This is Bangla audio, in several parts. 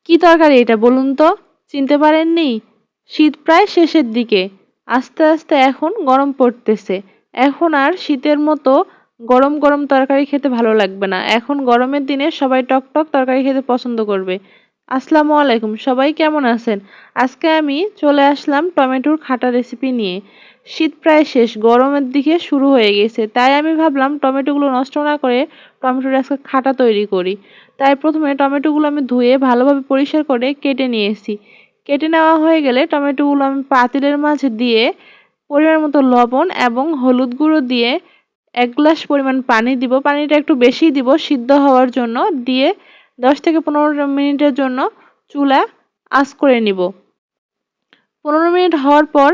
কি তরকারি এটা বলুন তো? চিনতে পারেননি? শীত প্রায় শেষের দিকে। আস্তে আস্তে এখন গরম পড়তেছে। এখন আর শীতের মতো গরম গরম তরকারি খেতে ভালো লাগবে না। এখন গরমের দিনে সবাই টকটক তরকারি খেতে পছন্দ করবে। আসসালামু আলাইকুম, সবাই কেমন আছেন? আজকে আমি চলে আসলাম টমেটোর খাটা রেসিপি নিয়ে। শীত প্রায় শেষ, গরমের দিকে শুরু হয়ে গেছে। তাই আমি ভাবলাম টমেটোগুলো নষ্ট না করে টমেটোর আজকে খাটা তৈরি করি। তাই প্রথমে টমেটোগুলো আমি ধুয়ে ভালোভাবে পরিষ্কার করে কেটে নিয়েছি। কেটে নেওয়া হয়ে গেলে টমেটোগুলো আমি পাতিলের মাঝে দিয়ে পরিমাণ মতো লবণ এবং হলুদ গুঁড়ো দিয়ে ১ গ্লাস পরিমাণ পানি দিব। পানিটা একটু বেশিই দিব সিদ্ধ হওয়ার জন্য। দিয়ে ১০ থেকে ১৫ মিনিটের জন্য চুলা আঁচ করে নিব। ১৫ মিনিট হওয়ার পর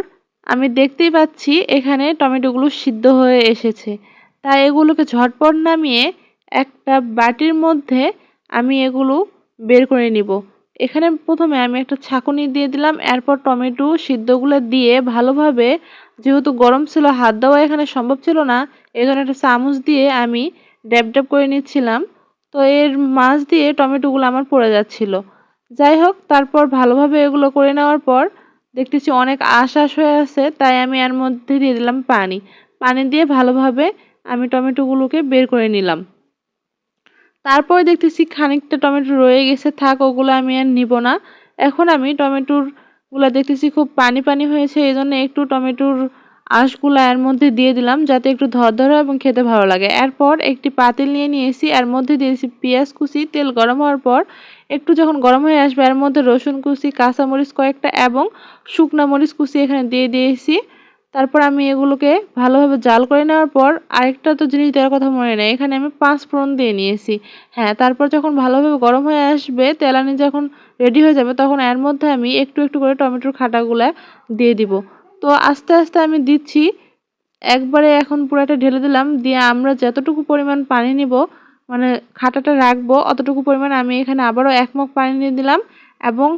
আমি দেখতেই পাচ্ছি এখানে টমেটোগুলো সিদ্ধ হয়ে এসেছে। তাই এগুলোকে ঝটপট নামিয়ে একটা বাটির মধ্যে আমি এগুলো বের করে নিব। এখানে প্রথমে আমি একটা ছাঁকুনি দিয়ে দিলাম। এরপর টমেটো সিদ্ধগুলো দিয়ে ভালোভাবে, যেহেতু গরম ছিল হাত দেওয়া এখানে সম্ভব ছিল না, এজন্য একটা চামচ দিয়ে আমি ড্যাব ড্যাব করে নিচ্ছিলাম। তো এর মাঝ দিয়ে টমেটোগুলো আমার পড়ে যাচ্ছিল। যাই হোক, তারপর ভালোভাবে এগুলো করে নেওয়ার পর দেখতেছি অনেক আঁশ হয়ে আছে, তাই আমি এর মধ্যে দিয়ে দিলাম পানি। পানি দিয়ে ভালোভাবে আমি টমেটোগুলোকে বের করে নিলাম। তারপরে দেখতেছি খানিকটা টমেটো রয়ে গেছে, থাক ওগুলো আমি আর নিব না। এখন আমি টমেটোর গুলা দেখতেছি খুব পানি পানি হয়েছে, এজন্য একটু টমেটোর আঁশগুলা এর মধ্যে দিয়ে দিলাম যাতে একটু ধরধরে এবং খেতে ভালো লাগে। এরপর একটি পাতিল নিয়ে নিয়েছি, এর মধ্যে দিয়েছি পেঁয়াজ কুচি। তেল গরম হওয়ার পর একটু যখন গরম হয়ে আসবে এর মধ্যে রসুন কুচি, কাঁচামরিচ কয়েকটা এবং শুকনা মরিচ কুচি এখানে দিয়ে দিয়েছি। তারপর আমি এগুলোকে ভালোভাবে জাল করে নেওয়ার পর আরেকটা তো জিনিস দেওয়ার কথা মনে নেই, এখানে আমি ৫ ফোড়ন দিয়ে নিয়েছি। হ্যাঁ, তারপর যখন ভালোভাবে গরম হয়ে আসবে, তেলানি যখন রেডি হয়ে যাবে, তখন এর মধ্যে আমি একটু একটু করে টমেটোর খাটাগুলা দিয়ে দিব। তো আস্তে আস্তে আমি দিচ্ছি, একবারে এখন পুরাটা ঢেলে দিলাম। দিয়ে আমরা যতটুকু পরিমাণ পানি নিব, মানে খাটাটা রাখবো, অতটুকু পরিমাণ আমি এখানে আবারও ১ মগ পানি দিয়ে দিলাম এবং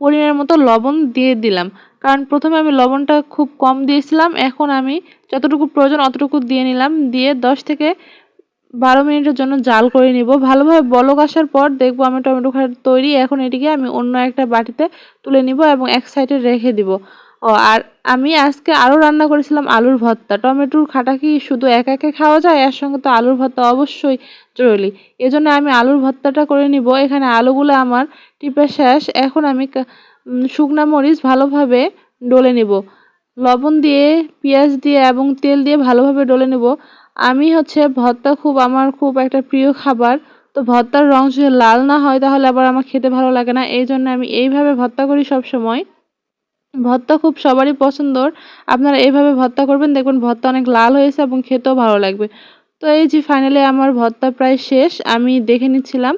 পরিমাণ মতো লবণ দিয়ে দিলাম। কারণ প্রথমে আমি লবণটা খুব কম দিয়েছিলাম, এখন আমি যতটুকু প্রয়োজন অতটুকু দিয়ে নিলাম। দিয়ে ১০ থেকে ১২ মিনিটের জন্য জাল করে নিব। ভালোভাবে বলক আসার পর দেখবো আমার টমেটো খাটা তৈরি। এখন এটিকে আমি অন্য একটা বাটিতে তুলে নিব এবং এক সাইডে রেখে দিব। আর আমি আজকে আরও রান্না করেছিলাম আলুর ভর্তা। টমেটোর খাটা কি শুধু একা একা খাওয়া যায়? এর সঙ্গে তো আলুর ভর্তা অবশ্যই জরুরি। এজন্য আমি আলুর ভর্তাটা করে নিব। এখানে আলুগুলো আমার টিপা শেষ। এখন আমি শুকনা মরিচ ভালোভাবে ডলে নিব। লবণ দিয়ে, পেঁয়াজ দিয়ে এবং তেল দিয়ে ভালোভাবে ডলে নেব। আমি হচ্ছে ভর্তা আমার খুব একটা প্রিয় খাবার। তো ভর্তার রং যদি লাল না হয় তাহলে আবার আমার খেতে ভালো লাগে না। এইজন্য আমি এইভাবে ভর্তা করি সবসময়। ভর্তা খুব সবারই পছন্দর। আপনারা এইভাবে ভর্তা করবেন, দেখবেন ভর্তা অনেক লাল হয়েছে এবং খেতেও ভালো লাগবে। তো এই যে ফাইনালি আমার ভর্তা প্রায় শেষ। আমি দেখে নিচ্ছিলাম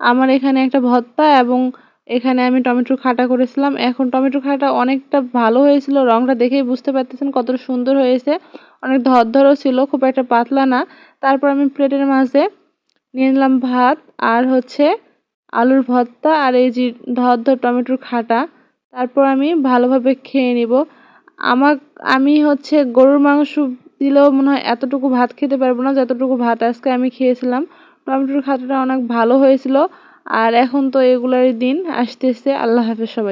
আমার এখানে একটা ভর্তা এবং এখানে আমি টমেটোর খাটা করেছিলাম। এখন টমেটোর খাটা অনেকটা ভালো হয়েছিল, রংটা দেখেই বুঝতে পারতেছেন কতটা সুন্দর হয়েছে। অনেক ধরধরও ছিল, খুব একটা পাতলা না। তারপর আমি প্লেটের মাঝে নিয়ে নিলাম ভাত আর হচ্ছে আলুর ভর্তা আর এই যে ধরধর টমেটোর খাটা। তারপর আমি ভালোভাবে খেয়ে নিব। আমার আমি হচ্ছে গরুর মাংস দিলেও মনে হয় এতটুকু ভাত খেতে পারবো না যতটুকু ভাত আজকে আমি খেয়েছিলাম। টমেটোর খাটাটা অনেক ভালো হয়েছিল। আর এখন তো এগুলোরই দিন আসতেছে। আল্লাহ হাফেজ সবাই।